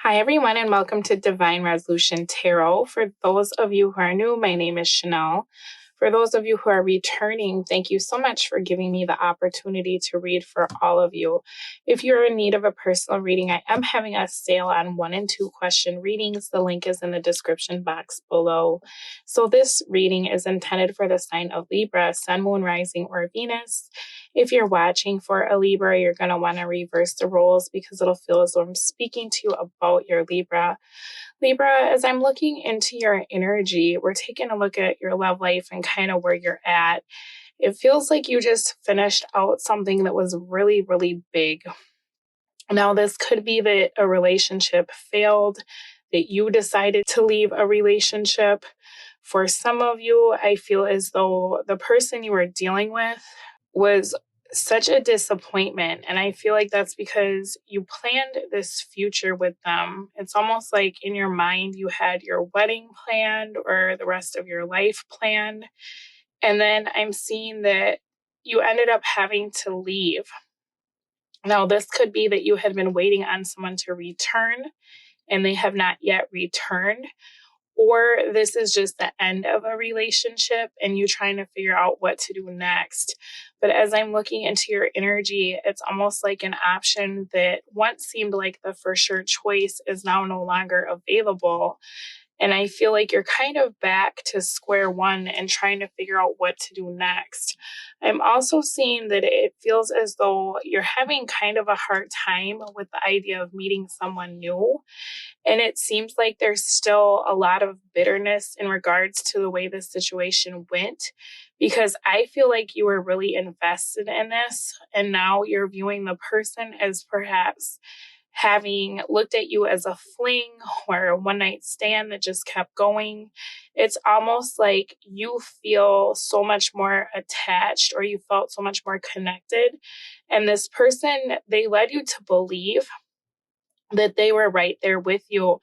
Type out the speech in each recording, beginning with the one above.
Hi, everyone, and welcome to Divine Resolution Tarot. For those of you who are new, my name is Chanel. For those of you who are returning, thank you so much for giving me the opportunity to read for all of you. If you're in need of a personal reading, I am having a sale on 1 and 2 question readings. The link is in the description box below. So this reading is intended for the sign of Libra, Sun, Moon, Rising, or Venus. If you're watching for a Libra, you're going to want to reverse the roles because it'll feel as though I'm speaking to you about your Libra. Libra, as I'm looking into your energy, we're taking a look at your love life and kind of where you're at. It feels like you just finished out something that was really, really big. Now, this could be that a relationship failed, that you decided to leave a relationship. For some of you, I feel as though the person you were dealing with was such a disappointment. And I feel like that's because you planned this future with them. It's almost like in your mind, you had your wedding planned or the rest of your life planned. And then I'm seeing that you ended up having to leave. Now, this could be that you had been waiting on someone to return and they have not yet returned. Or this is just the end of a relationship and you trying to figure out what to do next. But as I'm looking into your energy, it's almost like an option that once seemed like the for sure choice is now no longer available. And I feel like you're kind of back to square one and trying to figure out what to do next. I'm also seeing that it feels as though you're having kind of a hard time with the idea of meeting someone new. And it seems like there's still a lot of bitterness in regards to the way this situation went, because I feel like you were really invested in this. And now you're viewing the person as perhaps having looked at you as a fling or a one night stand that just kept going. It's almost like you feel so much more attached or you felt so much more connected. And this person, they led you to believe that they were right there with you.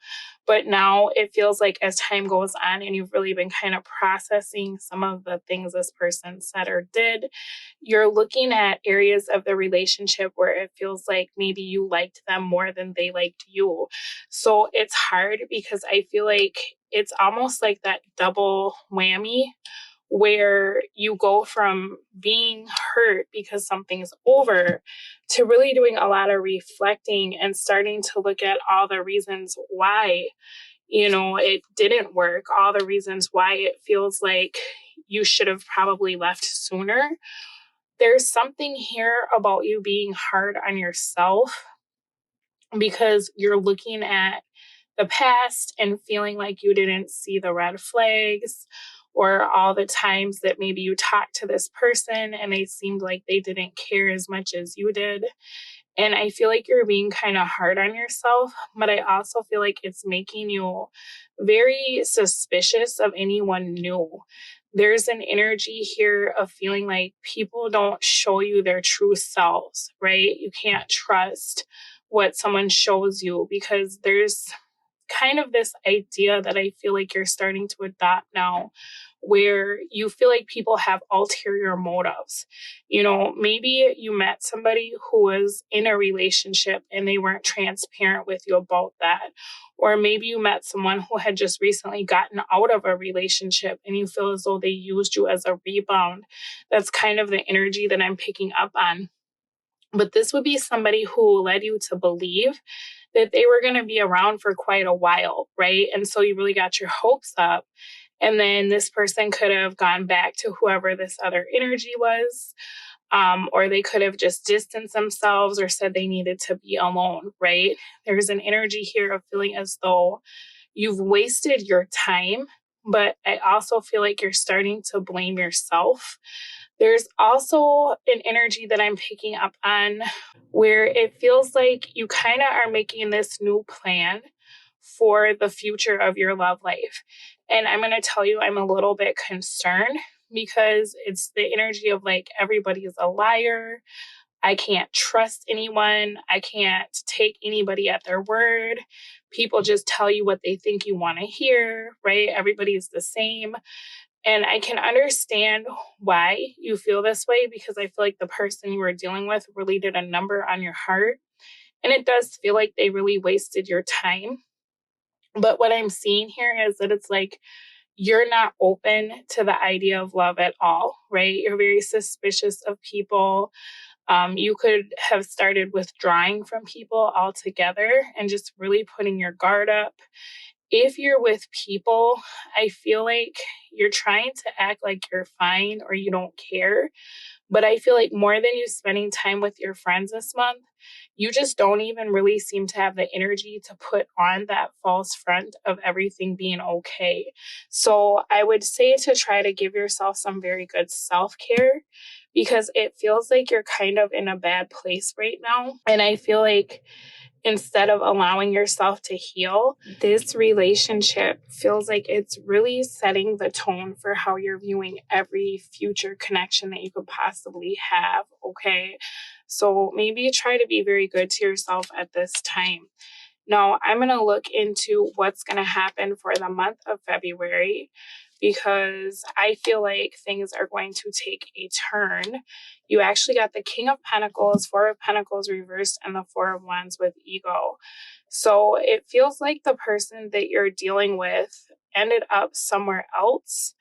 But now it feels like as time goes on and you've really been kind of processing some of the things this person said or did, you're looking at areas of the relationship where it feels like maybe you liked them more than they liked you. So it's hard because I feel like it's almost like that double whammy where you go from being hurt because something's over to really doing a lot of reflecting and starting to look at all the reasons why, it didn't work, all the reasons why it feels like you should have probably left sooner. There's something here about you being hard on yourself because you're looking at the past and feeling like you didn't see the red flags or all the times that maybe you talked to this person and they seemed like they didn't care as much as you did. And I feel like you're being kind of hard on yourself, but I also feel like it's making you very suspicious of anyone new. There's an energy here of feeling like people don't show you their true selves, right? You can't trust what someone shows you because there's kind of this idea that I feel like you're starting to adopt now where you feel like people have ulterior motives. Maybe you met somebody who was in a relationship and they weren't transparent with you about that. Or maybe you met someone who had just recently gotten out of a relationship and you feel as though they used you as a rebound. That's kind of the energy that I'm picking up on. But this would be somebody who led you to believe that they were going to be around for quite a while, right? And so you really got your hopes up. And then this person could have gone back to whoever this other energy was, or they could have just distanced themselves or said they needed to be alone, right? There's an energy here of feeling as though you've wasted your time, but I also feel like you're starting to blame yourself. There's also an energy that I'm picking up on where it feels like you kind of are making this new plan for the future of your love life. And I'm going to tell you, I'm a little bit concerned because it's the energy of like everybody is a liar. I can't trust anyone. I can't take anybody at their word. People just tell you what they think you want to hear, right? Everybody's the same. And I can understand why you feel this way because I feel like the person you were dealing with really did a number on your heart. And it does feel like they really wasted your time. But what I'm seeing here is that it's like you're not open to the idea of love at all, right? You're very suspicious of people. You could have started withdrawing from people altogether and just really putting your guard up. If you're with people, I feel like you're trying to act like you're fine or you don't care. But I feel like more than you spending time with your friends this month, you just don't even really seem to have the energy to put on that false front of everything being okay. So I would say to try to give yourself some very good self care because it feels like you're kind of in a bad place right now. And I feel like instead of allowing yourself to heal, this relationship feels like it's really setting the tone for how you're viewing every future connection that you could possibly have. Okay. So maybe try to be very good to yourself at this time. Now, I'm going to look into what's going to happen for the month of February because I feel like things are going to take a turn. You actually got the King of Pentacles, Four of Pentacles reversed, and the Four of Wands with ego. So it feels like the person that you're dealing with ended up somewhere else.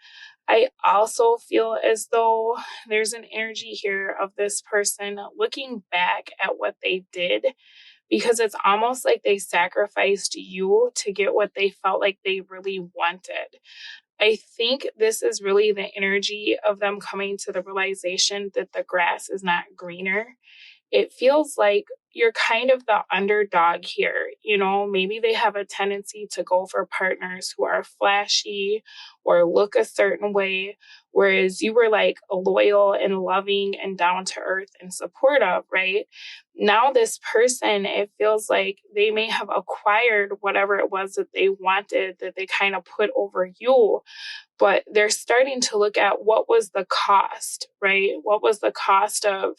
I also feel as though there's an energy here of this person looking back at what they did because it's almost like they sacrificed you to get what they felt like they really wanted. I think this is really the energy of them coming to the realization that the grass is not greener. It feels like you're kind of the underdog here. You know, maybe they have a tendency to go for partners who are flashy or look a certain way, whereas you were like loyal and loving and down to earth and supportive, right? Now, this person, it feels like they may have acquired whatever it was that they wanted that they kind of put over you, but they're starting to look at what was the cost, right? What was the cost of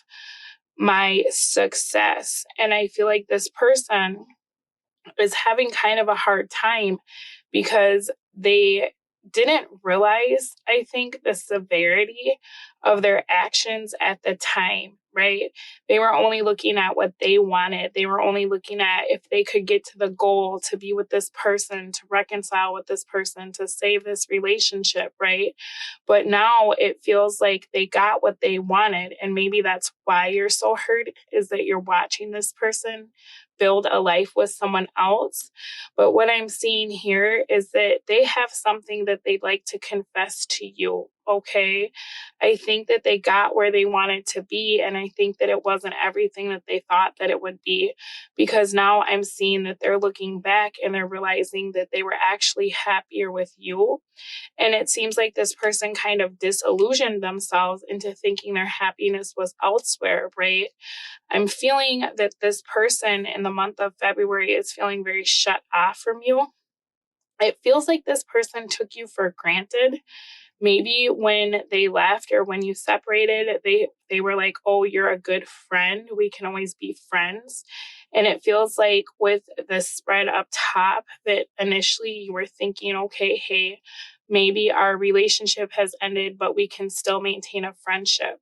my success? And I feel like this person is having kind of a hard time because they didn't realize, I think, the severity of their actions at the time, right? They were only looking at what they wanted. They were only looking at if they could get to the goal to be with this person, to reconcile with this person, to save this relationship, right? But now it feels like they got what they wanted. And maybe that's why you're so hurt, is that you're watching this person build a life with someone else. But what I'm seeing here is that they have something that they'd like to confess to you. Okay. I think that they got where they wanted to be. And I think that it wasn't everything that they thought that it would be, because now I'm seeing that they're looking back and they're realizing that they were actually happier with you. And it seems like this person kind of disillusioned themselves into thinking their happiness was elsewhere, right? I'm feeling that this person in the month of February is feeling very shut off from you. It feels like this person took you for granted. Maybe when they left or when you separated, they were like, "Oh, you're a good friend. We can always be friends." And it feels like with the spread up top that initially you were thinking, "Okay, hey, maybe our relationship has ended, but we can still maintain a friendship."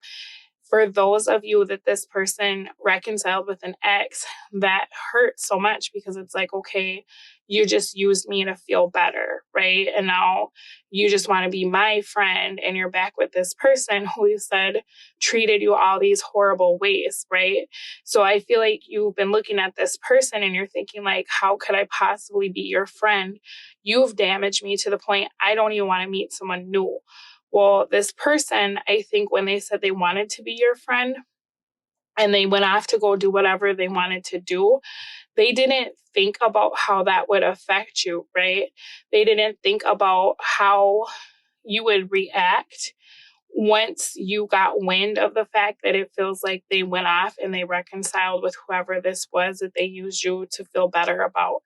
For those of you that this person reconciled with an ex, that hurts so much because it's like, okay, you just used me to feel better, right? And now you just want to be my friend and you're back with this person who you said treated you all these horrible ways, right? So I feel like you've been looking at this person and you're thinking like, how could I possibly be your friend? You've damaged me to the point I don't even want to meet someone new. Well, this person, I think when they said they wanted to be your friend and they went off to go do whatever they wanted to do, they didn't think about how that would affect you, right? They didn't think about how you would react once you got wind of the fact that it feels like they went off and they reconciled with whoever this was that they used you to feel better about,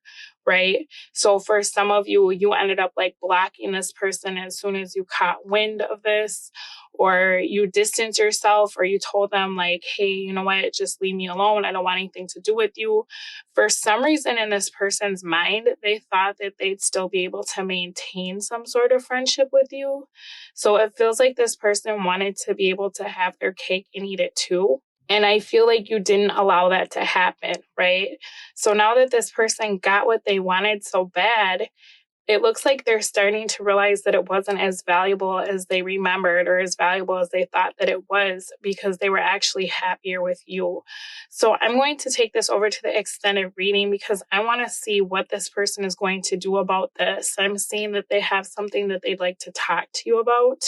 right? So for some of you, you ended up like blocking this person as soon as you caught wind of this, or you distanced yourself, or you told them like, hey, you know what, just leave me alone. I don't want anything to do with you. For some reason in this person's mind, they thought that they'd still be able to maintain some sort of friendship with you. So it feels like this person wanted to be able to have their cake and eat it too. And I feel like you didn't allow that to happen, right? So now that this person got what they wanted so bad, it looks like they're starting to realize that it wasn't as valuable as they remembered or as valuable as they thought that it was, because they were actually happier with you. So I'm going to take this over to the extended reading because I want to see what this person is going to do about this. I'm seeing that they have something that they'd like to talk to you about.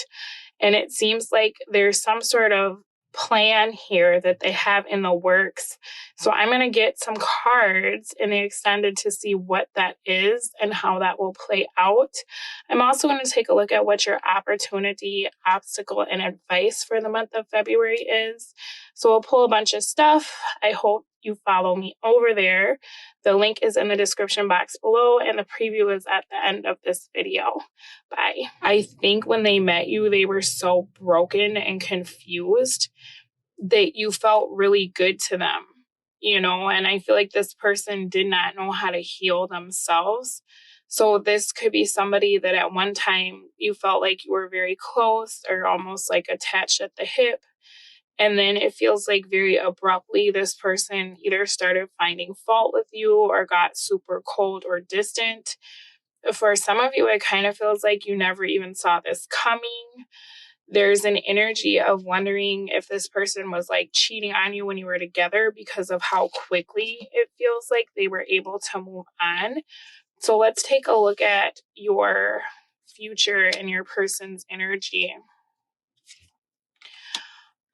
And it seems like there's some sort of plan here that they have in the works. So I'm going to get some cards in the extended to see what that is and how that will play out. I'm also going to take a look at what your opportunity, obstacle, and advice for the month of February is. So we'll pull a bunch of stuff. I hope you follow me over there. The link is in the description box below, and the preview is at the end of this video. Bye. I think when they met you, they were so broken and confused that you felt really good to them, and I feel like this person did not know how to heal themselves. So this could be somebody that at one time you felt like you were very close or almost like attached at the hip. And then it feels like very abruptly, this person either started finding fault with you or got super cold or distant. For some of you, it kind of feels like you never even saw this coming. There's an energy of wondering if this person was like cheating on you when you were together because of how quickly it feels like they were able to move on. So let's take a look at your future and your person's energy.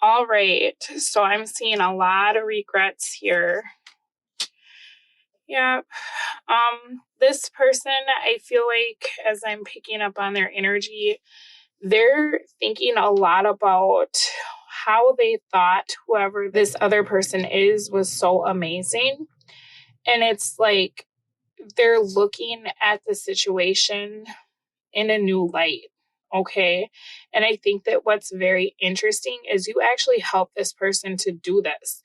All right. So I'm seeing a lot of regrets here. Yeah. This person, I feel like as I'm picking up on their energy, they're thinking a lot about how they thought whoever this other person is was so amazing. And it's like they're looking at the situation in a new light. Okay. And I think that what's very interesting is you actually help this person to do this.